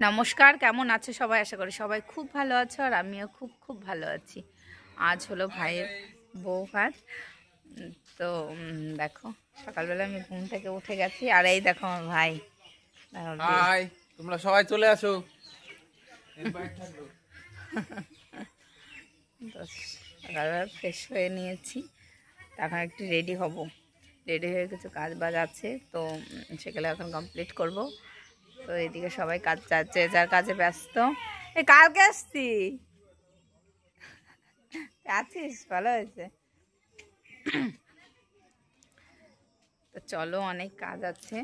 নমস্কার, কেমন আছো সবাই? আশা করি সবাই খুব ভালো আছো আর আমিও খুব খুব ভালো আছি। আজ হলো ভাইয়ের বউ ভাত। তো দেখো সকালবেলা আমি ঘুম থেকে উঠে গেছি আর এই দেখো আমার ভাই। হাই, তোমরা সবাই চলে আসো। তো সকালবেলা ফ্রেশ হয়ে নিয়েছি, এখন একটু রেডি হব। রেডি হয়ে কিছু কাজ বাজ আছে, তো সেগুলো এখন কমপ্লিট করব। তো এদিকে সবাই কাজ যাচ্ছে, যার কাজে ব্যস্ত। এই কালকে আসছি, আছিস? ভালো হয়েছে। তো চলো, অনেক কাজ আছে।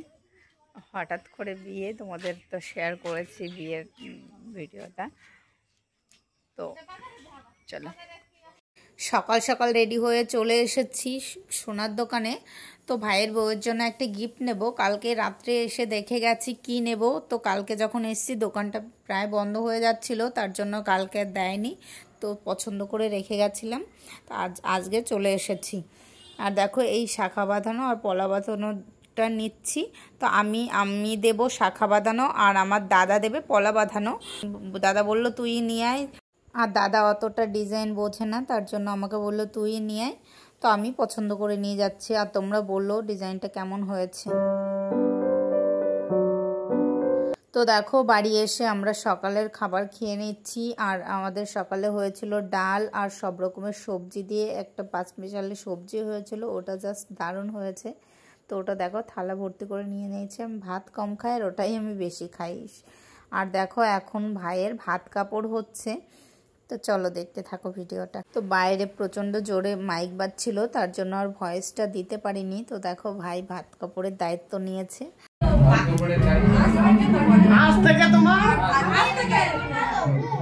হঠাৎ করে বিয়ে, তোমাদের তো শেয়ার করেছি বিয়ের ভিডিওটা। তো চলো, সকাল সকাল রেডি হয়ে চলে এসেছি সোনার দোকানে। তো ভাইয়ের বউয়ের জন্য একটা গিফট নেব। কালকে রাত্রে এসে দেখে গেছি কি নেব। তো কালকে যখন এসেছি দোকানটা প্রায় বন্ধ হয়ে যাচ্ছিল, তার জন্য কালকে দেয়নি। তো পছন্দ করে রেখে গেছিলাম। তো আজকে চলে এসেছি। আর দেখো এই শাখা বাঁধানো আর পলা বাঁধানোটা নিচ্ছি। তো আমি দেব শাখা বাঁধানো আর আমার দাদা দেবে পলা বাঁধানো। দাদা বলল তুই নিয়ে আয়, আর দাদা অতটা ডিজাইন বোঝে না, তার জন্য আমাকে বললো তুই নিয়ে আয়। তো আমি পছন্দ করে নিয়ে যাচ্ছি, আর তোমরা বললো ডিজাইনটা কেমন হয়েছে। তো দেখো বাড়ি এসে আমরা সকালের খাবার খেয়ে নিচ্ছি। আর আমাদের সকালে হয়েছিল ডাল আর সব রকমের সবজি দিয়ে একটা পাঁচমিশালি সবজি হয়েছিল, ওটা জাস্ট দারুণ হয়েছে। তো ওটা দেখো থালা ভর্তি করে নিয়ে নিয়েছি। আমি ভাত কম খাই আর ওটাই আমি বেশি খাই। আর দেখো এখন ভাইয়ের ভাত কাপড় হচ্ছে। তো চলো দেখতে থাকো ভিডিওটা। তো বাইরে প্রচণ্ড জোরে মাইক বাজছিল, তার জন্য আর ভয়েসটা দিতে পারিনি। তো দেখো ভাই ভাত কাপড়ের দায়িত্ব নিয়েছে। আজ থেকে তোমার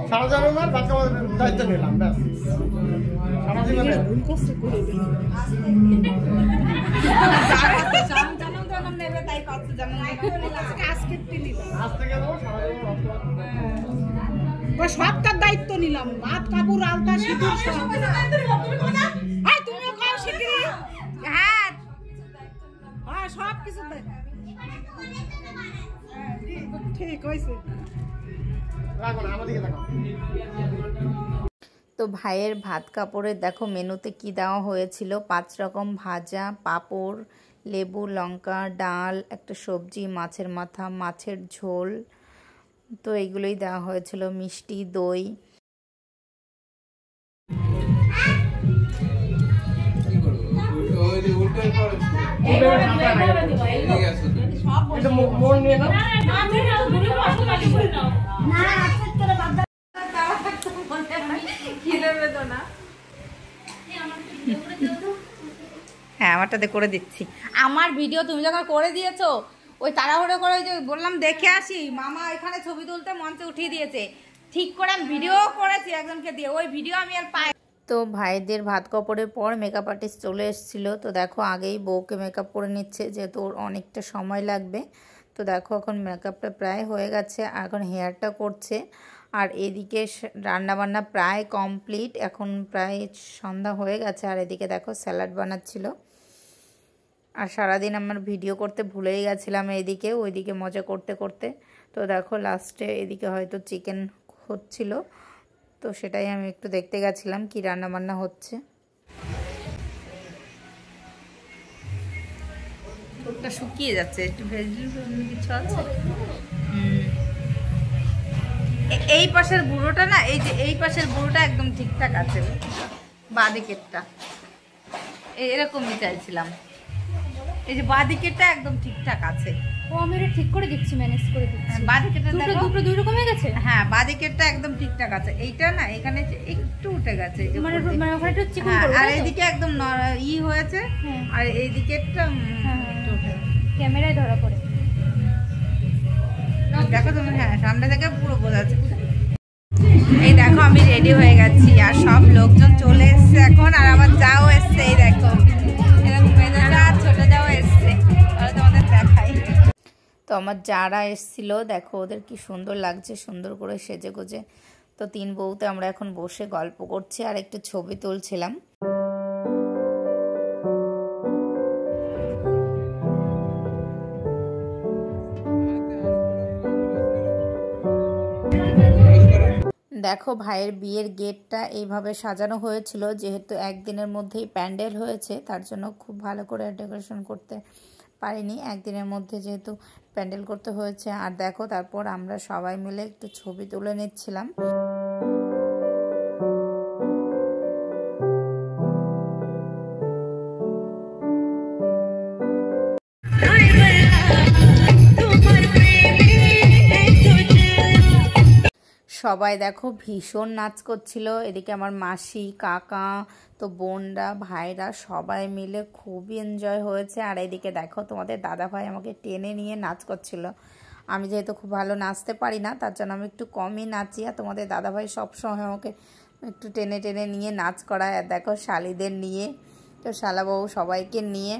সারা জীবনের ভাত কাপড়ের দায়িত্ব নিলাম। ব্যাস সারা জীবনে সবটার দায়িত্ব নিলাম। ভাত কাপড় আলতা সিঁদুর তুমিও খাও শিগগিরি। হ্যাঁ হ্যাঁ সব কিছু ঠিক হয়েছে। তো ভাইয়ের ভাত কাপড়ের দেখো মেনুতে কি দেওয়া হয়েছিল। 5 রকম ভাজা, পাঁপড়, লেবু, লঙ্কা, ডাল, একটা সবজি, মাছের মাথা, মাছের ঝোল। তো এইগুলোই দেওয়া হয়েছিল, মিষ্টি, দই। হ্যাঁ আমারটাতে করে দিচ্ছি। আমার ভিডিও তুমি যখন করে দিয়েছো, ওই তাড়াহুড়ো করে ওই যে বললাম দেখে আসি, মামা এখানে ছবি তুলতে মঞ্চে উঠিয়ে দিয়েছে। ঠিক করে আমি ভিডিও করেছি একজনকে দিয়ে, ওই ভিডিও আমি আর পাই। তো ভাইদের ভাত কাপড়ের পর মেকআপ আর্টিস্ট চলে এসেছিলো। তো দেখো আগেই বউকে মেকআপ করে নিচ্ছে, যেহেতু ওর অনেকটা সময় লাগবে। তো দেখো এখন মেকআপটা প্রায় হয়ে গেছে, এখন হেয়ারটা করছে। আর এদিকে রান্নাবান্না প্রায় কমপ্লিট, এখন প্রায় সন্ধ্যা হয়ে গেছে। আর এদিকে দেখো স্যালাড বানাচ্ছিল। আর সারাদিন আমার ভিডিও করতে ভুলেই গেছিলাম এইদিকে ওইদিকে মজা করতে করতে। তো দেখো লাস্টে এদিকে হয়তো চিকেন হচ্ছিল, তো সেটাই আমি একটু দেখতে গেছিলাম কি রান্না বান্না হচ্ছে। ওটা শুকিয়ে যাচ্ছে, একটু ভেজিটেবল কিছু আছে। এই পাশের বুড়োটা না, এই যে এই পাশের বুড়োটা একদম ঠিকঠাক আছে, বাঁদিকেরটা এরকমই চাইছিলাম। এই যে বাঁদিকেরটা একদম ঠিকঠাক আছে। ও আমি এটা ঠিক করে দিচ্ছি, ম্যানেজ করে দিচ্ছি। বাঁদিকেরটা দেখো, দুটো দুই রকম হয়ে গেছে। হ্যাঁ বাঁদিকেরটা একদম ঠিকঠাক আছে, এইটা না এখানে একটু উঠে গেছে, মানে ওখানে একটু চিকন করব। আর এইদিকে একদম ই হয়েছে, আর এই দিকেরটা একটু উঠে গেছে। ক্যামেরায় ধরা পড়ে দেখো তুমি, হ্যাঁ সামনে থেকে পুরো বোঝা যাচ্ছে। এই দেখো আমি রেডি হয়ে গেছি আর সব লোকজন চলে এসছে এখন, আর আমার যাও এসছে। এই দেখো ছোট যাও এসছে, তোমাদের দেখাই। তো আমার যারা এসছিল দেখো ওদের কি সুন্দর লাগছে, সুন্দর করে সেজে গুজে। তো 3 বউতে আমরা এখন বসে গল্প করছি আর একটু ছবি তুলছিলাম। দেখো ভাইয়ের বিয়ের গেটটা এইভাবে সাজানো হয়েছিল, যেহেতু একদিনের মধ্যেই প্যান্ডেল হয়েছে তার জন্য খুব ভালো করে ডেকোরেশন করতে পারিনি, একদিনের মধ্যে যেহেতু প্যান্ডেল করতে হয়েছে। আর দেখো তারপর আমরা সবাই মিলে একটু ছবি তুলে নিচ্ছিলাম। সবাই দেখো ভীষণ নাচ করছিল, এদিকে আমার মাসি, কাকা, তো বোনরা, ভাইরা সবাই মিলে খুবই এনজয় হয়েছে। আর এদিকে দেখো তোমাদের দাদা ভাই আমাকে টেনে নিয়ে নাচ করছিল। আমি যেহেতু খুব ভালো নাচতে পারি না তার জন্য আমি একটু কমই নাচি, আর তোমাদের দাদা ভাই সবসময় আমাকে একটু টেনে টেনে নিয়ে নাচ করায়। আর দেখো শালিদের নিয়ে, তো শালাবাবু সবাইকে নিয়ে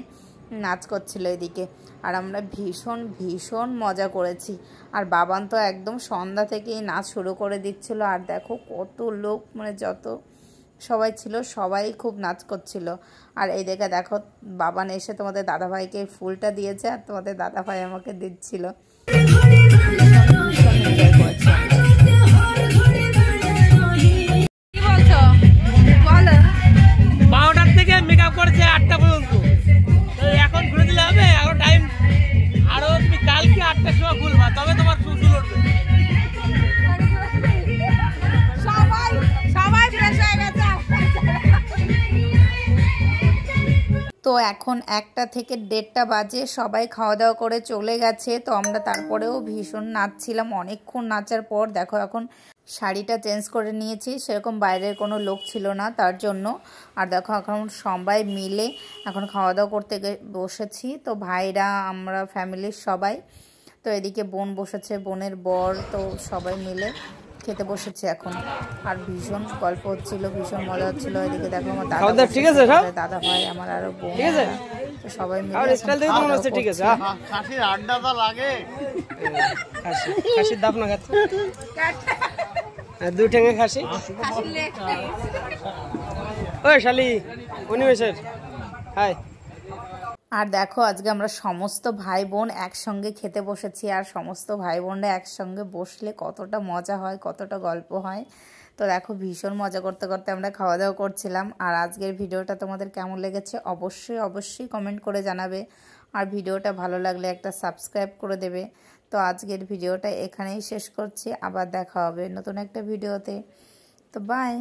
নাচ করছিল এদিকে। আর আমরা ভীষণ ভীষণ মজা করেছি। আর বাবান তো একদম সন্ধ্যা থেকেই নাচ শুরু করে দিচ্ছিল। আর দেখো কত লোক, মানে যত সবাই ছিল সবাই খুব নাচ করছিল। আর এই দেখো বাবান এসে তোমাদের দাদাভাইকে ফুলটা দিয়েছে, আর তোমাদের দাদাভাই আমাকে দিচ্ছিল। কি বলছো বলো? 12টার থেকে মেকআপ করেছে 8টা পর্যন্ত। তো এখন ঘুরে দিলে হবে, এখন টাইম আরো, তুমি কালকে 8টার সময় খুলবা, তবে তোমার চুল উঠবে। সবাই সবাই ফ্রেশ হয়ে গেছে। তো এখন 1টা থেকে 1:30 বাজে, সবাই খাওয়া দাওয়া করে চলে গেছে। তো আমরা তারপরেও ভীষণ নাচছিলাম, অনেকক্ষণ নাচার পর দেখো এখন শাড়িটা চেঞ্জ করে নিয়েছি, সেরকম বাইরের কোনো লোক ছিল না তার জন্য। আর দেখো এখন সবাই মিলে এখন খাওয়া দাওয়া করতে বসেছি। তো ভাইরা, আমরা ফ্যামিলির সবাই, তো এদিকে বোন বসেছে, বোনের বর, তো সবাই মিলে খেতে বসেছে এখন। আর ভীষণ গল্প হচ্ছিল, ভীষণ মজা হচ্ছিল। এদিকে দেখো আমার দাদা, ঠিক আছে, দাদা ভাই, আমার আরো বোন, তো সবাই মিলে ঠিক আছে। খাসির আড্ডা তো লাগে। খাসির দাপ না খাচ্ছে, 2 ঠ্যাঙে খাসি। ওই শালি অনিমেষের হাই। আর দেখো আজকে আমরা সমস্ত ভাই বোন একসঙ্গে খেতে বসেছি। আর সমস্ত ভাই বোনরা একসঙ্গে বসলে কতটা মজা হয়, কতটা গল্প হয়। তো দেখো ভীষণ মজা করতে করতে আমরা খাওয়া দাওয়া করছিলাম। আর আজকের ভিডিওটা তোমাদের কেমন লেগেছে অবশ্যই অবশ্যই কমেন্ট করে জানাবে। আর ভিডিওটা ভালো লাগলে একটা সাবস্ক্রাইব করে দেবে। তো আজকের ভিডিওটা এখানেই শেষ করছি, আবার দেখা হবে নতুন একটা ভিডিওতে। তো বাই।